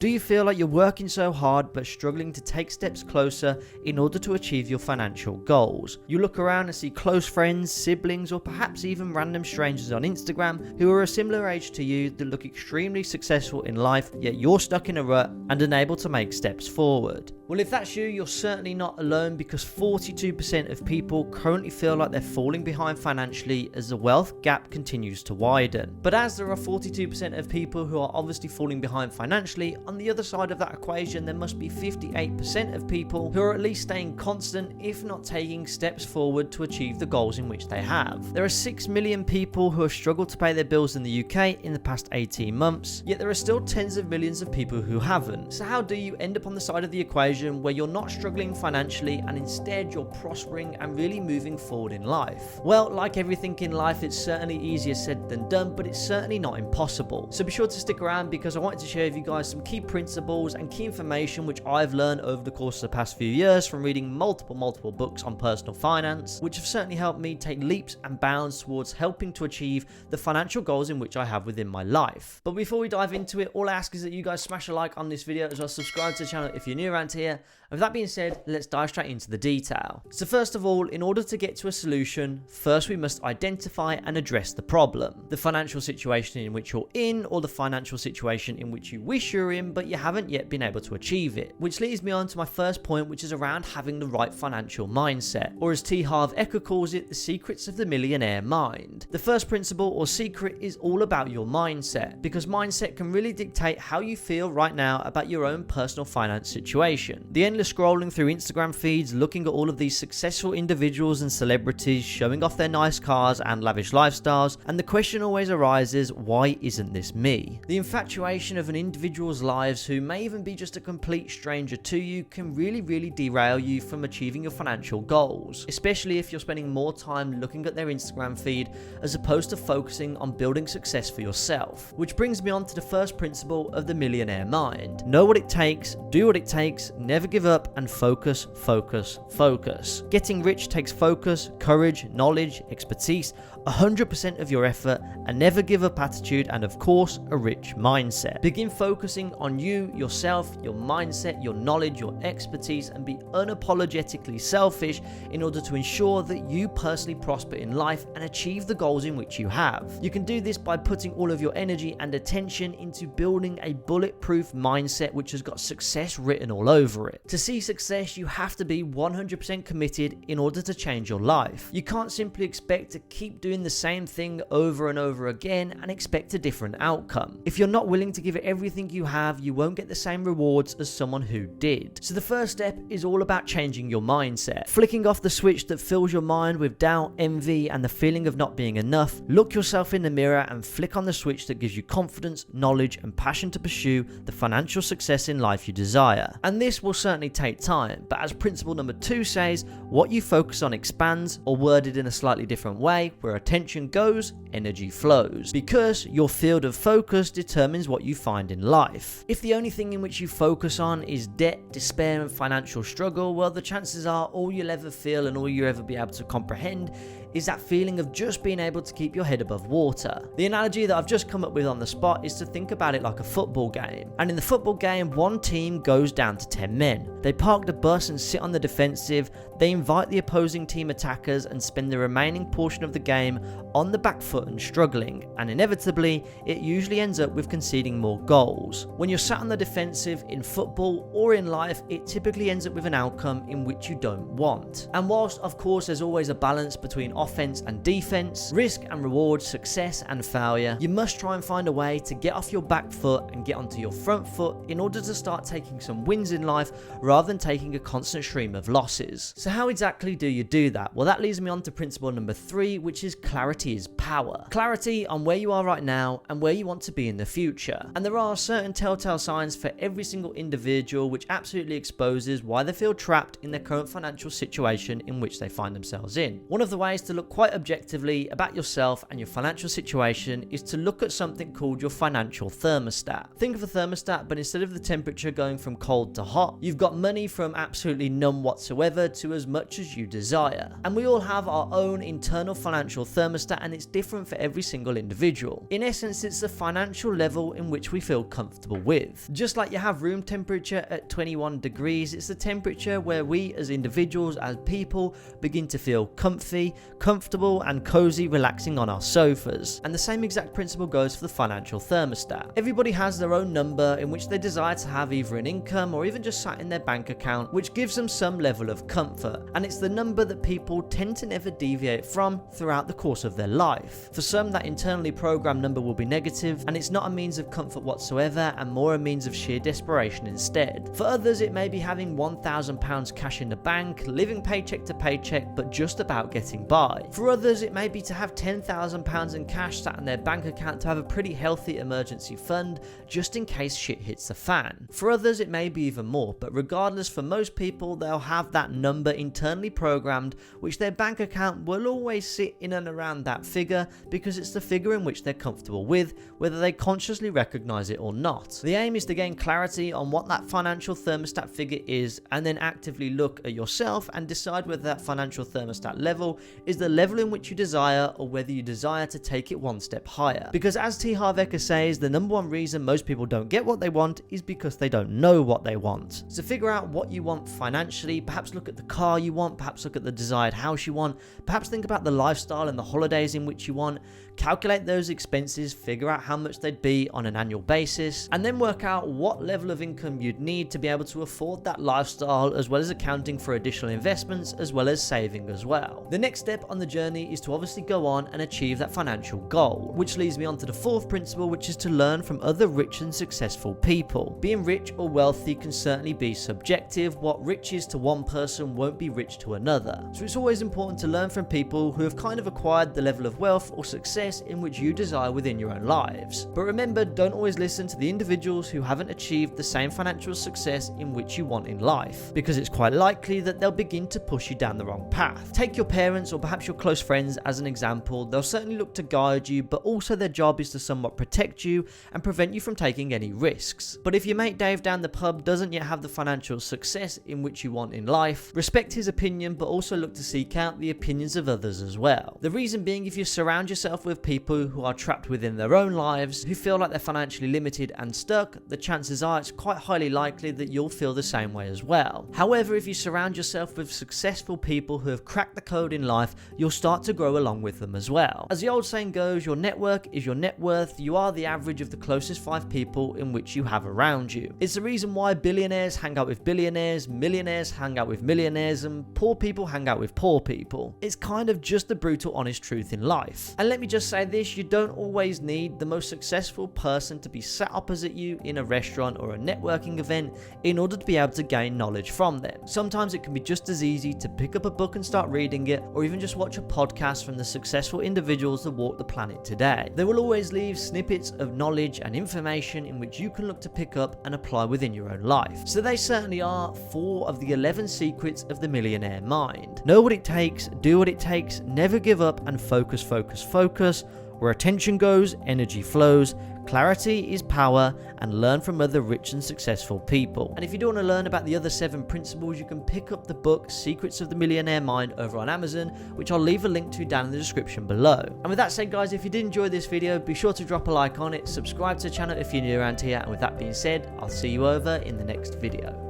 Do you feel like you're working so hard but struggling to take steps closer in order to achieve your financial goals? You look around and see close friends, siblings, or perhaps even random strangers on Instagram who are a similar age to you that look extremely successful in life, yet you're stuck in a rut and unable to make steps forward. Well, if that's you, you're certainly not alone, because 42% of people currently feel like they're falling behind financially as the wealth gap continues to widen. But as there are 42% of people who are obviously falling behind financially, on the other side of that equation, there must be 58% of people who are at least staying constant, if not taking steps forward to achieve the goals in which they have. There are 6 million people who have struggled to pay their bills in the UK in the past 18 months, yet there are still tens of millions of people who haven't. So how do you end up on the side of the equation where you're not struggling financially and instead you're prospering and really moving forward in life? Well, like everything in life, it's certainly easier said than done, but it's certainly not impossible. So be sure to stick around, because I wanted to share with you guys some key principles and key information which I've learned over the course of the past few years from reading multiple books on personal finance, which have certainly helped me take leaps and bounds towards helping to achieve the financial goals in which I have within my life. But before we dive into it, all I ask is that you guys smash a like on this video, as well as subscribe to the channel if you're new around here. And with that being said, let's dive straight into the detail. So first of all, in order to get to a solution, first we must identify and address the problem. The financial situation in which you're in, or the financial situation in which you wish you're in, but you haven't yet been able to achieve it. Which leads me on to my first point, which is around having the right financial mindset, or as T Harv Eker calls it, the secrets of the millionaire mind. The first principle or secret is all about your mindset, because mindset can really dictate how you feel right now about your own personal finance situation. The endless scrolling through Instagram feeds, looking at all of these successful individuals and celebrities showing off their nice cars and lavish lifestyles, and the question always arises, why isn't this me? The infatuation of an individual's lives, who may even be just a complete stranger to you, can really derail you from achieving your financial goals, especially if you're spending more time looking at their Instagram feed as opposed to focusing on building success for yourself. Which brings me on to the first principle of the millionaire mind. Know what it takes, do what it takes, never give up, and focus. Getting rich takes focus, courage, knowledge, expertise, 100% of your effort, a never give up attitude, and of course a rich mindset. Begin focusing on you, yourself, your mindset, your knowledge, your expertise, and be unapologetically selfish in order to ensure that you personally prosper in life and achieve the goals in which you have. You can do this by putting all of your energy and attention into building a bulletproof mindset which has got success written all over it. To see success, you have to be 100% committed in order to change your life. You can't simply expect to keep doing the same thing over and over again and expect a different outcome. If you're not willing to give it everything you have, you won't get the same rewards as someone who did. So the first step is all about changing your mindset. Flicking off the switch that fills your mind with doubt, envy, and the feeling of not being enough. Look yourself in the mirror and flick on the switch that gives you confidence, knowledge, and passion to pursue the financial success in life you desire. And this will certainly take time, but as principle number 2 says, what you focus on expands, or worded in a slightly different way, where attention goes, energy flows. Because your field of focus determines what you find in life. If the only thing in which you focus on is debt, despair, and financial struggle, well, the chances are all you'll ever feel and all you'll ever be able to comprehend is that feeling of just being able to keep your head above water. The analogy that I've just come up with on the spot is to think about it like a football game. And in the football game, one team goes down to 10 men. They park the bus and sit on the defensive. They invite the opposing team attackers and spend the remaining portion of the game on the back foot and struggling. And inevitably, it usually ends up with conceding more goals. When you're sat on the defensive in football or in life, it typically ends up with an outcome in which you don't want. And whilst, of course, there's always a balance between offense and defense, risk and reward, success and failure, you must try and find a way to get off your back foot and get onto your front foot in order to start taking some wins in life rather than taking a constant stream of losses. So how exactly do you do that? Well, that leads me on to principle number 3, which is clarity is power. Clarity on where you are right now and where you want to be in the future. And there are certain telltale signs for every single individual which absolutely exposes why they feel trapped in their current financial situation in which they find themselves in. One of the ways to to look quite objectively about yourself and your financial situation is to look at something called your financial thermostat. Think of a thermostat, but instead of the temperature going from cold to hot, you've got money from absolutely none whatsoever to as much as you desire. And we all have our own internal financial thermostat, and it's different for every single individual. In essence, it's the financial level in which we feel comfortable with. Just like you have room temperature at 21 degrees, it's the temperature where we as individuals, as people, begin to feel comfy, comfortable and cozy relaxing on our sofas. And the same exact principle goes for the financial thermostat. Everybody has their own number in which they desire to have either an income or even just sat in their bank account, which gives them some level of comfort. And it's the number that people tend to never deviate from throughout the course of their life. For some, that internally programmed number will be negative, and it's not a means of comfort whatsoever and more a means of sheer desperation instead. For others, it may be having £1,000 cash in the bank, living paycheck to paycheck but just about getting by. For others, it may be to have £10,000 in cash sat in their bank account to have a pretty healthy emergency fund just in case shit hits the fan. For others, it may be even more, but regardless, for most people, they'll have that number internally programmed, which their bank account will always sit in and around that figure because it's the figure in which they're comfortable with, whether they consciously recognize it or not. The aim is to gain clarity on what that financial thermostat figure is, and then actively look at yourself and decide whether that financial thermostat level is the level in which you desire or whether you desire to take it one step higher. Because as T Harv Eker says, the number one reason most people don't get what they want is because they don't know what they want. So figure out what you want financially, perhaps look at the car you want, perhaps look at the desired house you want, perhaps think about the lifestyle and the holidays in which you want, calculate those expenses, figure out how much they'd be on an annual basis, and then work out what level of income you'd need to be able to afford that lifestyle, as well as accounting for additional investments as well as saving as well. The next step on the journey is to obviously go on and achieve that financial goal, which leads me on to the fourth principle, which is to learn from other rich and successful people. Being rich or wealthy can certainly be subjective. What rich is to one person won't be rich to another. So it's always important to learn from people who have kind of acquired the level of wealth or success in which you desire within your own lives. But remember, don't always listen to the individuals who haven't achieved the same financial success in which you want in life, because it's quite likely that they'll begin to push you down the wrong path. Take your parents or perhaps your close friends as an example. They'll certainly look to guide you, but also their job is to somewhat protect you and prevent you from taking any risks. But if your mate Dave down the pub doesn't yet have the financial success in which you want in life, respect his opinion, but also look to seek out the opinions of others as well. The reason being, if you surround yourself with people who are trapped within their own lives, who feel like they're financially limited and stuck, the chances are it's quite highly likely that you'll feel the same way as well. However, if you surround yourself with successful people who have cracked the code in life, you'll start to grow along with them as well. As the old saying goes, your network is your net worth. You are the average of the closest 5 people in which you have around you. It's the reason why billionaires hang out with billionaires, millionaires hang out with millionaires, and poor people hang out with poor people. It's kind of just the brutal honest truth in life. And let me just say this, you don't always need the most successful person to be sat opposite you in a restaurant or a networking event in order to be able to gain knowledge from them. Sometimes it can be just as easy to pick up a book and start reading it, or even just watch a podcast from the successful individuals that walk the planet today. They will always leave snippets of knowledge and information in which you can look to pick up and apply within your own life. So they certainly are 4 of the 11 secrets of the Millionaire Mind. Know what it takes, do what it takes, never give up, and focus, focus, focus. Where attention goes, energy flows. Clarity is power, and learn from other rich and successful people. And if you do want to learn about the other 7 principles, you can pick up the book Secrets of the Millionaire Mind over on Amazon, which I'll leave a link to down in the description below. And with that said, guys, if you did enjoy this video, be sure to drop a like on it, subscribe to the channel if you're new around here, and with that being said, I'll see you over in the next video.